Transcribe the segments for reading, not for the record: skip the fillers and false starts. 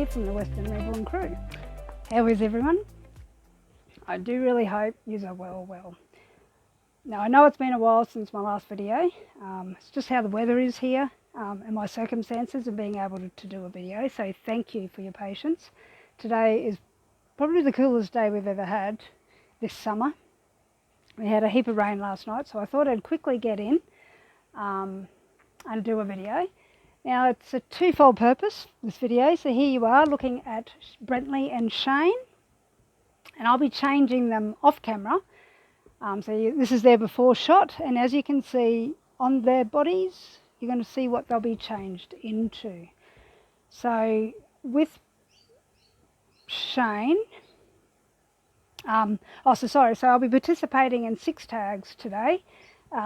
here from the Western Rebel and crew. How is everyone? I do really hope you are well. Now I know it's been a while since my last video. It's just how the weather is here and my circumstances of being able to do a video, so thank you for your patience. Today is probably the coolest day we've ever had this summer. We had a heap of rain last night, so I thought I'd quickly get in and do a video. Now it's a twofold purpose, this video. So here you are looking at Brently and Shane, and I'll be changing them off camera. This is their before shot, and as you can see on their bodies, you're going to see what they'll be changed into. So with Shane, so I'll be participating in 6 tags today.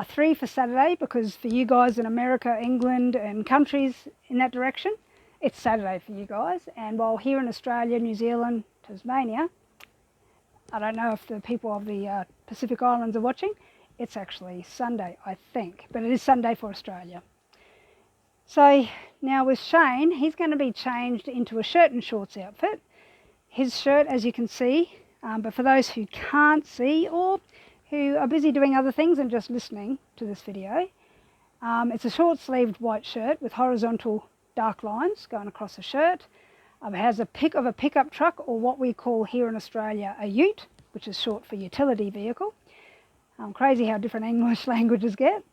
3 for Saturday, because for you guys in America, England and countries in that direction, it's Saturday for you guys. And while here in Australia, New Zealand, Tasmania, I don't know if the people of the Pacific Islands are watching, it's actually Sunday, I think, but it is Sunday for Australia. So now with Shane, he's going to be changed into a shirt and shorts outfit. His shirt, as you can see, but for those who can't see or who are busy doing other things and just listening to this video, it's a short-sleeved white shirt with horizontal dark lines going across the shirt. It has a pickup truck, or what we call here in Australia a ute, which is short for utility vehicle. Crazy how different English languages get.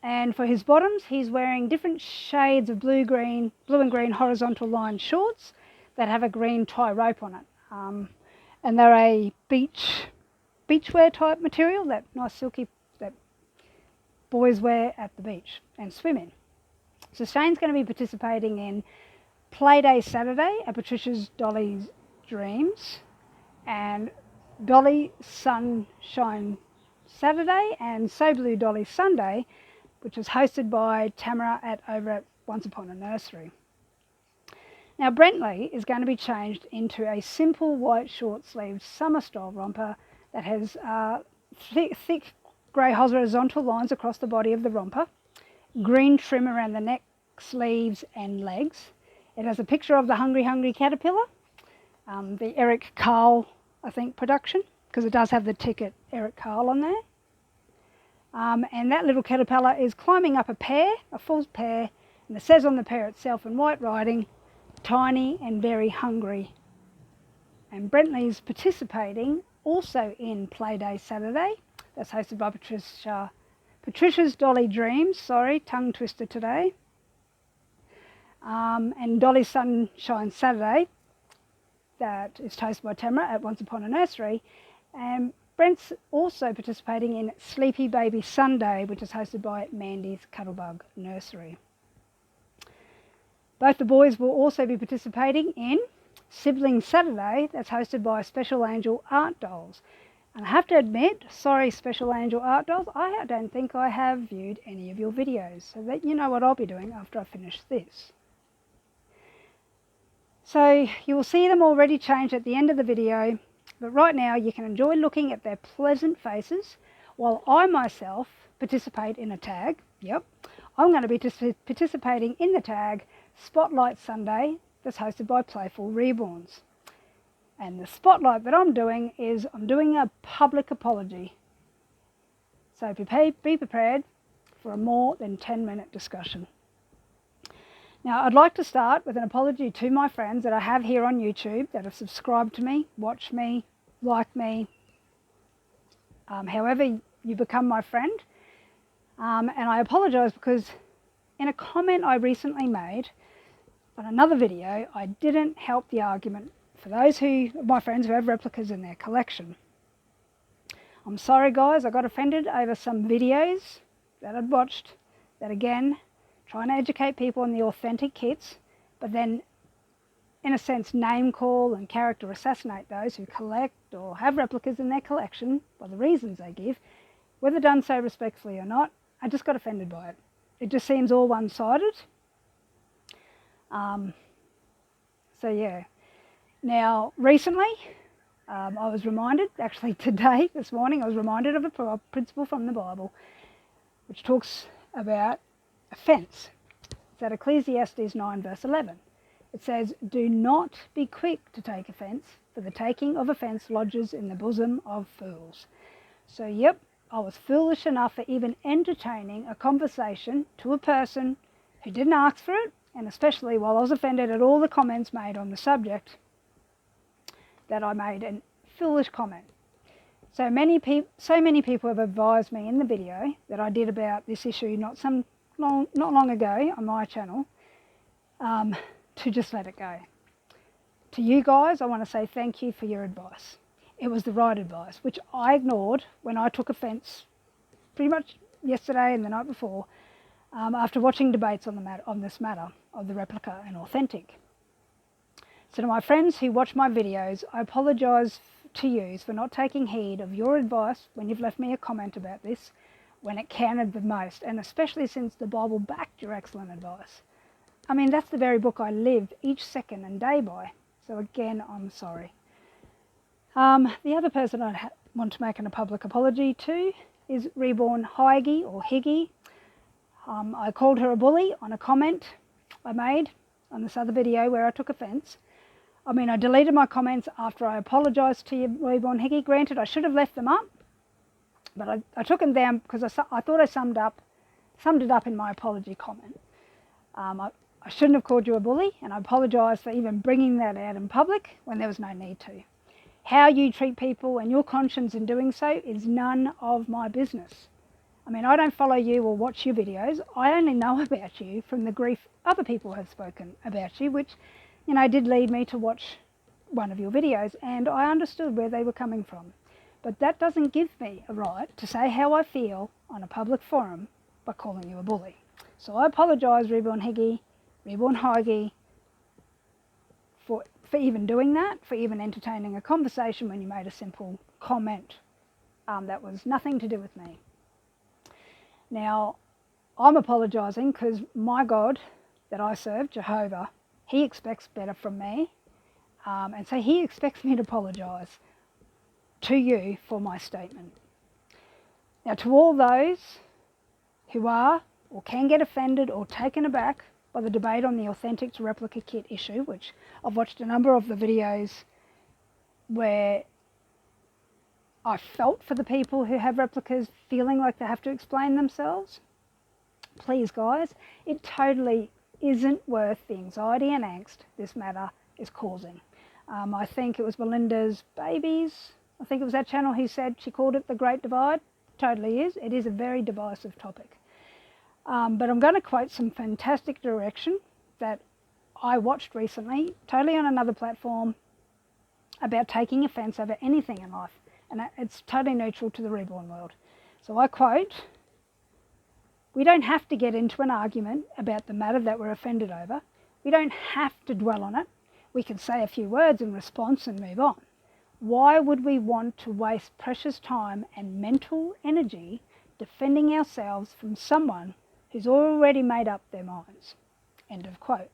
And for his bottoms, he's wearing different shades of blue and green horizontal line shorts that have a green tie rope on it. And they're a beachwear type material, that nice silky that boys wear at the beach and swim in. So Shane's going to be participating in Playday Saturday at Patricia's Dolly's Dreams, and Dolly Sunshine Saturday, and So Blue Dolly Sunday, which is hosted by Tammera over at Once Upon a Nursery. Now Brently is going to be changed into a simple white short-sleeved summer style romper that has thick grey horizontal lines across the body of the romper, green trim around the neck, sleeves and legs. It has a picture of the Hungry Caterpillar, the Eric Carle, I think, production, because it does have the ticket Eric Carle on there. And that little caterpillar is climbing up a full pear, and it says on the pear itself in white writing, "Tiny and very hungry." And Brently's participating also in Playday Saturday. That's hosted by Patricia's Dolly Dreams. Sorry, tongue twister today. And Dolly Sunshine Saturday, that is hosted by Tammera at Once Upon a Nursery. And Brent's also participating in Sleepy Baby Sunday, which is hosted by Mandy's Cuddlebug Nursery. Both the boys will also be participating in Sibling Saturday, that's hosted by Special Angel Art Dolls. And I have to admit, sorry Special Angel Art Dolls, I don't think I have viewed any of your videos, so that you know what I'll be doing after I finish this. So you will see them already changed at the end of the video, but right now you can enjoy looking at their pleasant faces while I myself participate in a tag. Yep, I'm going to be participating in the tag Spotlight Sunday, that's hosted by Playful Reborns. And the spotlight that I'm doing is I'm doing a public apology. So be prepared for a more than 10-minute discussion. Now I'd like to start with an apology to my friends that I have here on YouTube that have subscribed to me, watched me, liked me, however you become my friend. And I apologise because in a comment I recently made on another video, I didn't help the argument for those my friends who have replicas in their collection. I'm sorry guys, I got offended over some videos that I'd watched that, again, trying to educate people on the authentic kits, but then in a sense name call and character assassinate those who collect or have replicas in their collection by the reasons they give, whether done so respectfully or not. I just got offended by it. It just seems all one-sided. So yeah. Now recently I was reminded, actually today, this morning, I was reminded of a principle from the Bible which talks about offence. It's at Ecclesiastes 9 verse 11. It says, "Do not be quick to take offence, for the taking of offence lodges in the bosom of fools." So yep, I was foolish enough for even entertaining a conversation to a person who didn't ask for it, and especially while I was offended at all the comments made on the subject, that I made a foolish comment. So many people have advised me in the video that I did about this issue not long ago on my channel, to just let it go. To you guys, I want to say thank you for your advice. It was the right advice, which I ignored when I took offence pretty much yesterday and the night before, after watching debates on this matter of the replica and authentic. So to my friends who watch my videos, I apologise to you for not taking heed of your advice when you've left me a comment about this, when it counted the most, and especially since the Bible backed your excellent advice. I mean, that's the very book I live each second and day by. So again, I'm sorry. The other person I want to make a public apology to is Reborn Higgy or Higgy. I called her a bully on a comment I made on this other video where I took offence. I mean, I deleted my comments after I apologised to you, Reborn Higgy. Granted, I should have left them up, but I took them down because I thought I summed it up in my apology comment. I shouldn't have called you a bully, and I apologise for even bringing that out in public when there was no need to. How you treat people and your conscience in doing so is none of my business. I mean, I don't follow you or watch your videos. I only know about you from the grief other people have spoken about you, which, you know, did lead me to watch one of your videos, and I understood where they were coming from. But that doesn't give me a right to say how I feel on a public forum by calling you a bully. So I apologise, Reborn Higgy, Reborn Higgy, for even doing that, for even entertaining a conversation when you made a simple comment that was nothing to do with me. Now, I'm apologising because my God that I serve, Jehovah, he expects better from me, and so he expects me to apologise to you for my statement. Now, to all those who are or can get offended or taken aback by the debate on the authentic to replica kit issue, which I've watched a number of the videos where I felt for the people who have replicas feeling like they have to explain themselves. Please guys, it totally isn't worth the anxiety and angst this matter is causing. I think it was Belinda's Babies, I think it was that channel who said she called it the Great Divide. Totally is. It is a very divisive topic. But I'm going to quote some fantastic direction that I watched recently, totally on another platform, about taking offence over anything in life. And it's totally neutral to the reborn world. So I quote, "We don't have to get into an argument about the matter that we're offended over. We don't have to dwell on it. We can say a few words in response and move on. Why would we want to waste precious time and mental energy defending ourselves from someone who's already made up their minds?" End of quote.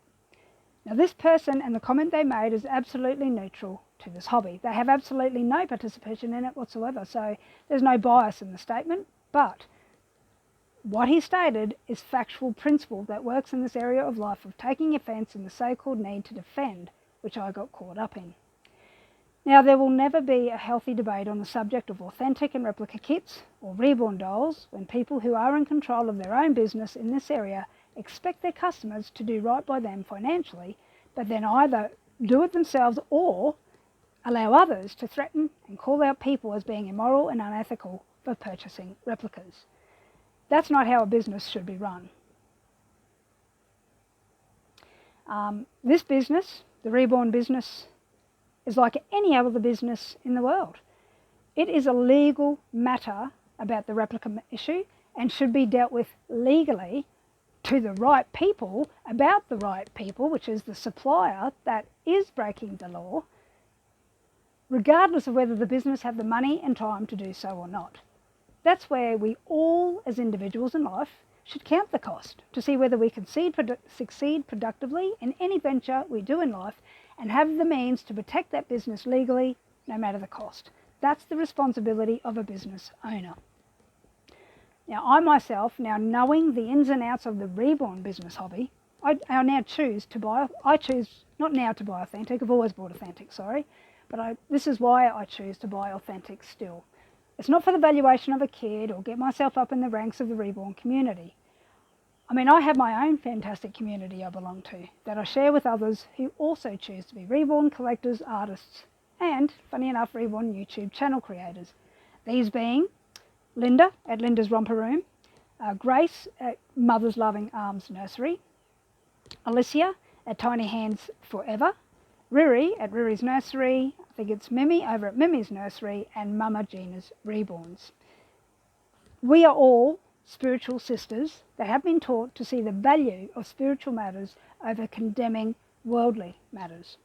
Now this person and the comment they made is absolutely neutral to this hobby. They have absolutely no participation in it whatsoever, so there's no bias in the statement, but what he stated is factual principle that works in this area of life of taking offence in the so-called need to defend, which I got caught up in. Now, there will never be a healthy debate on the subject of authentic and replica kits or reborn dolls when people who are in control of their own business in this area expect their customers to do right by them financially, but then either do it themselves or allow others to threaten and call out people as being immoral and unethical for purchasing replicas. That's not how a business should be run. This business, the reborn business, is like any other business in the world. It is a legal matter about the replica issue and should be dealt with legally to the right people, about the right people, which is the supplier that is breaking the law, regardless of whether the business have the money and time to do so or not. That's where we all, as individuals in life, should count the cost to see whether we can succeed productively in any venture we do in life and have the means to protect that business legally, no matter the cost. That's the responsibility of a business owner. Now, I myself, now knowing the ins and outs of the reborn business hobby, I now choose to buy, I choose not now to buy authentic, I've always bought authentic, sorry, but this is why I choose to buy authentic still. It's not for the valuation of a kid or get myself up in the ranks of the reborn community. I mean, I have my own fantastic community I belong to that I share with others who also choose to be reborn collectors, artists, and, funny enough, reborn YouTube channel creators. These being Linda at Linda's Romper Room, Grace at Mother's Loving Arms Nursery, Alicia at Tiny Hands Forever, Riri at Riri's Nursery, I think it's Mimi over at Mimi's Nursery, and Mama Gina's Reborns. We are all spiritual sisters that have been taught to see the value of spiritual matters over condemning worldly matters.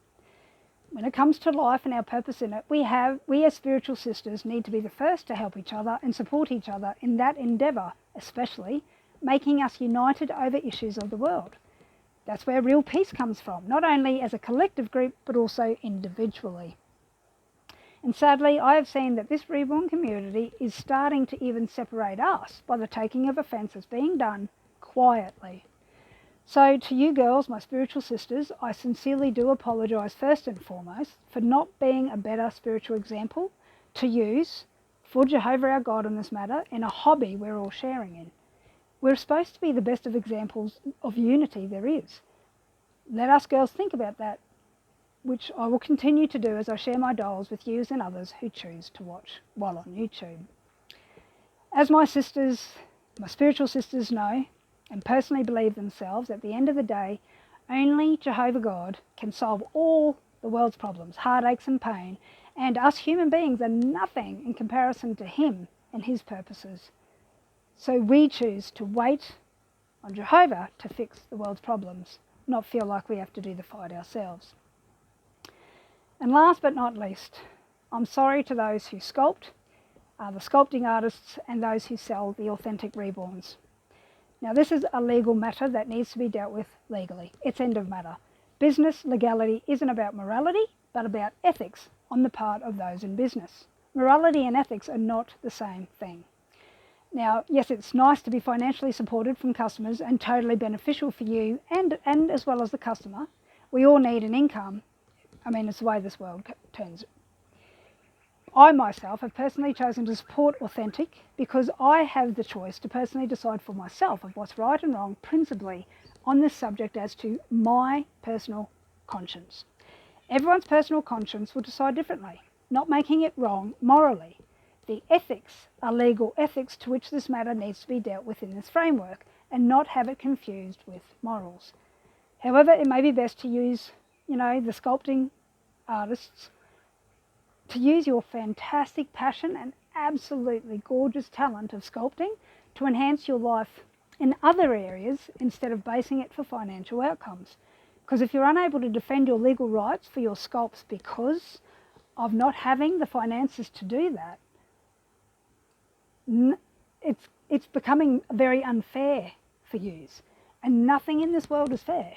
When it comes to life and our purpose in it, we as spiritual sisters need to be the first to help each other and support each other in that endeavour, especially making us united over issues of the world. That's where real peace comes from, not only as a collective group, but also individually. And sadly, I have seen that this reborn community is starting to even separate us by the taking of offences being done quietly. So to you girls, my spiritual sisters, I sincerely do apologise first and foremost for not being a better spiritual example to use for Jehovah our God on this matter in a hobby we're all sharing in. We're supposed to be the best of examples of unity there is. Let us girls think about that, which I will continue to do as I share my dolls with you and others who choose to watch while on YouTube. As my sisters, my spiritual sisters know and personally believe themselves, at the end of the day, only Jehovah God can solve all the world's problems, heartaches and pain, and us human beings are nothing in comparison to him and his purposes. So we choose to wait on Jehovah to fix the world's problems, not feel like we have to do the fight ourselves. And last but not least, I'm sorry to those who sculpt, the sculpting artists, and those who sell the authentic reborns. Now, this is a legal matter that needs to be dealt with legally. It's end of matter. Business legality isn't about morality, but about ethics on the part of those in business. Morality and ethics are not the same thing. Now, yes, it's nice to be financially supported from customers and totally beneficial for you and as well as the customer. We all need an income. I mean, it's the way this world turns. I myself have personally chosen to support authentic because I have the choice to personally decide for myself of what's right and wrong, principally on this subject as to my personal conscience. Everyone's personal conscience will decide differently, not making it wrong morally. The ethics are legal ethics to which this matter needs to be dealt with in this framework and not have it confused with morals. However, it may be best to use, the sculpting artists to use your fantastic passion and absolutely gorgeous talent of sculpting to enhance your life in other areas instead of basing it for financial outcomes. Because if you're unable to defend your legal rights for your sculpts because of not having the finances to do that, it's becoming very unfair for yous. And nothing in this world is fair.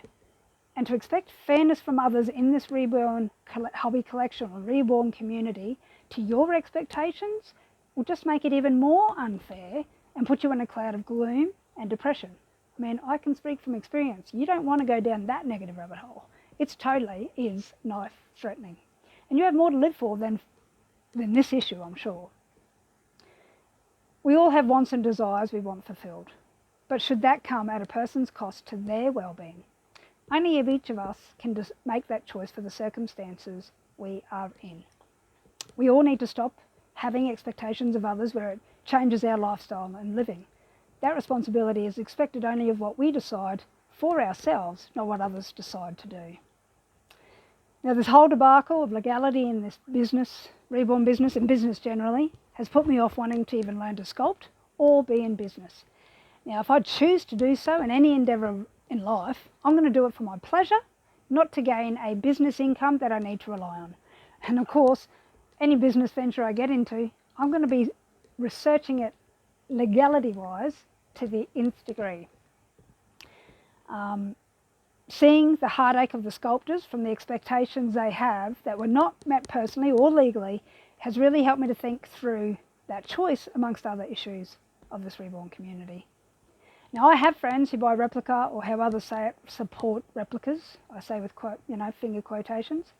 And to expect fairness from others in this reborn hobby collection or reborn community to your expectations will just make it even more unfair and put you in a cloud of gloom and depression. I mean, I can speak from experience. You don't want to go down that negative rabbit hole. It totally is life-threatening. And you have more to live for than this issue, I'm sure. We all have wants and desires we want fulfilled. But should that come at a person's cost to their well-being? Only if each of us can just make that choice for the circumstances we are in. We all need to stop having expectations of others where it changes our lifestyle and living. That responsibility is expected only of what we decide for ourselves, not what others decide to do. Now, this whole debacle of legality in this business, reborn business and business generally, has put me off wanting to even learn to sculpt or be in business. Now, if I choose to do so in any endeavour in life, I'm going to do it for my pleasure, not to gain a business income that I need to rely on. And of course, any business venture I get into, I'm going to be researching it legality-wise to the nth degree. Seeing the heartache of the sculptors from the expectations they have that were not met personally or legally has really helped me to think through that choice amongst other issues of this reborn community. Now, I have friends who buy replica, or how others say it, support replicas. I say with finger quotations.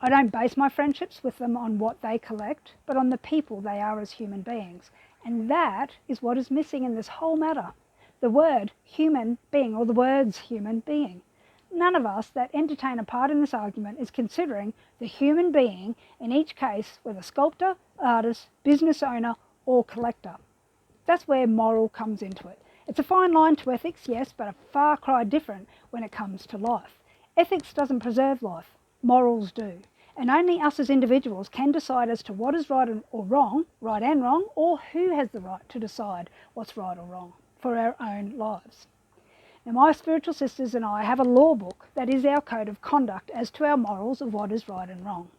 I don't base my friendships with them on what they collect, but on the people they are as human beings. And that is what is missing in this whole matter. The word human being, or the words human being. None of us that entertain a part in this argument is considering the human being in each case, whether sculptor, artist, business owner, or collector. That's where moral comes into it. It's a fine line to ethics, yes, but a far cry different when it comes to life. Ethics doesn't preserve life, morals do. And only us as individuals can decide as to what is right or wrong, right and wrong, or who has the right to decide what's right or wrong for our own lives. Now, my spiritual sisters and I have a law book that is our code of conduct as to our morals of what is right and wrong.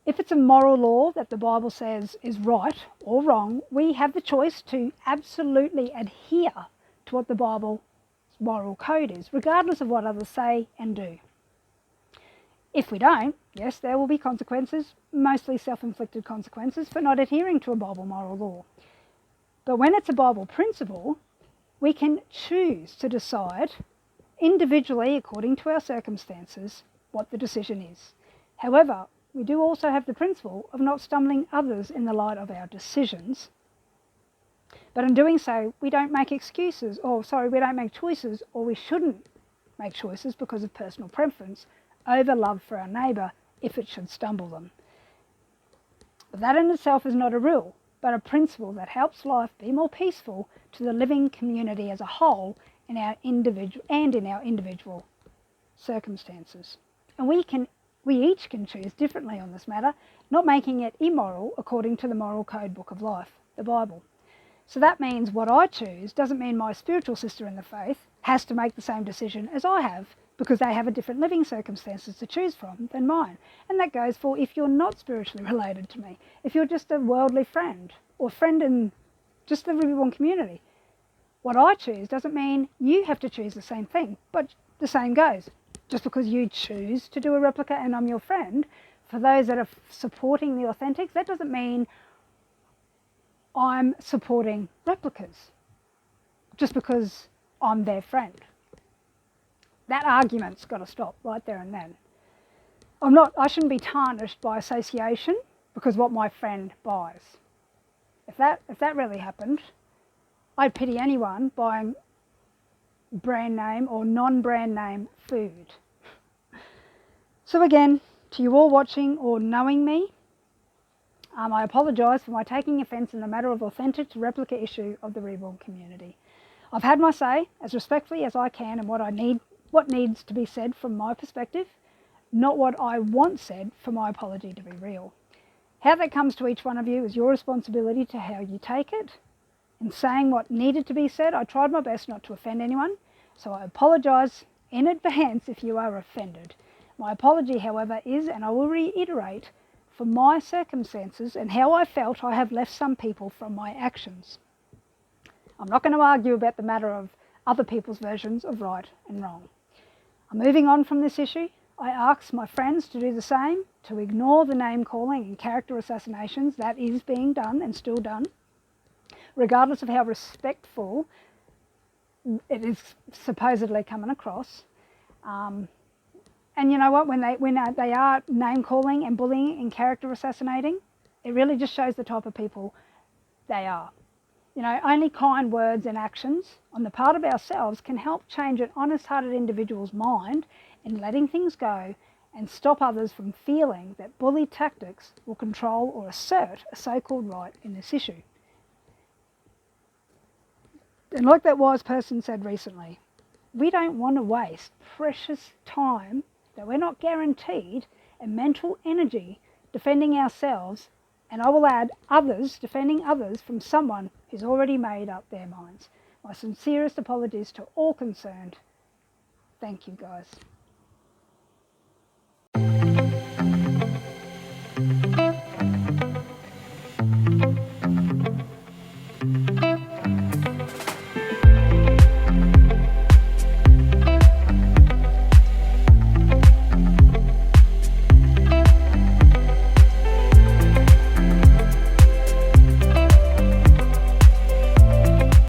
If it's a moral law that the Bible says is right or wrong, we have the choice to absolutely adhere to what the Bible's moral code is, regardless of what others say and do. If we don't, yes, there will be consequences, mostly self-inflicted consequences, for not adhering to a Bible moral law. But when it's a Bible principle, we can choose to decide individually, according to our circumstances, what the decision is. However, we do also have the principle of not stumbling others in the light of our decisions. But in doing so, we don't make excuses, we don't make choices, or we shouldn't make choices because of personal preference over love for our neighbour if it should stumble them. But that in itself is not a rule, but a principle that helps life be more peaceful to the living community as a whole in our individual circumstances. And we each can choose differently on this matter, not making it immoral according to the moral code book of life, the Bible. So that means what I choose doesn't mean my spiritual sister in the faith has to make the same decision as I have, because they have a different living circumstances to choose from than mine. And that goes for if you're not spiritually related to me, if you're just a worldly friend, or friend in just the reborn community. What I choose doesn't mean you have to choose the same thing, but the same goes. Just because you choose to do a replica and I'm your friend, for those that are supporting the authentics, that doesn't mean I'm supporting replicas just because I'm their friend. That argument's got to stop right there and then. I shouldn't be tarnished by association because what my friend buys. If that really happened, I'd pity anyone buying brand name or non-brand name food. So again, to you all watching or knowing me, I apologise for my taking offence in the matter of authentic to replica issue of the reborn community. I've had my say as respectfully as I can and what needs to be said from my perspective, not what I want said for my apology to be real. How that comes to each one of you is your responsibility to how you take it. In saying what needed to be said, I tried my best not to offend anyone, so I apologise in advance if you are offended. My apology, however, is, and I will reiterate, for my circumstances and how I felt I have left some people from my actions. I'm not going to argue about the matter of other people's versions of right and wrong. I'm moving on from this issue. I ask my friends to do the same, to ignore the name calling and character assassinations that is being done and still done, regardless of how respectful it is supposedly coming across. And you know what, when they are name calling and bullying and character assassinating, it really just shows the type of people they are. You know, only kind words and actions on the part of ourselves can help change an honest-hearted individual's mind in letting things go and stop others from feeling that bully tactics will control or assert a so-called right in this issue. And like that wise person said recently, we don't want to waste precious time that we're not guaranteed and mental energy defending ourselves, and I will add others, defending others from someone who's already made up their minds. My sincerest apologies to all concerned. Thank you, guys.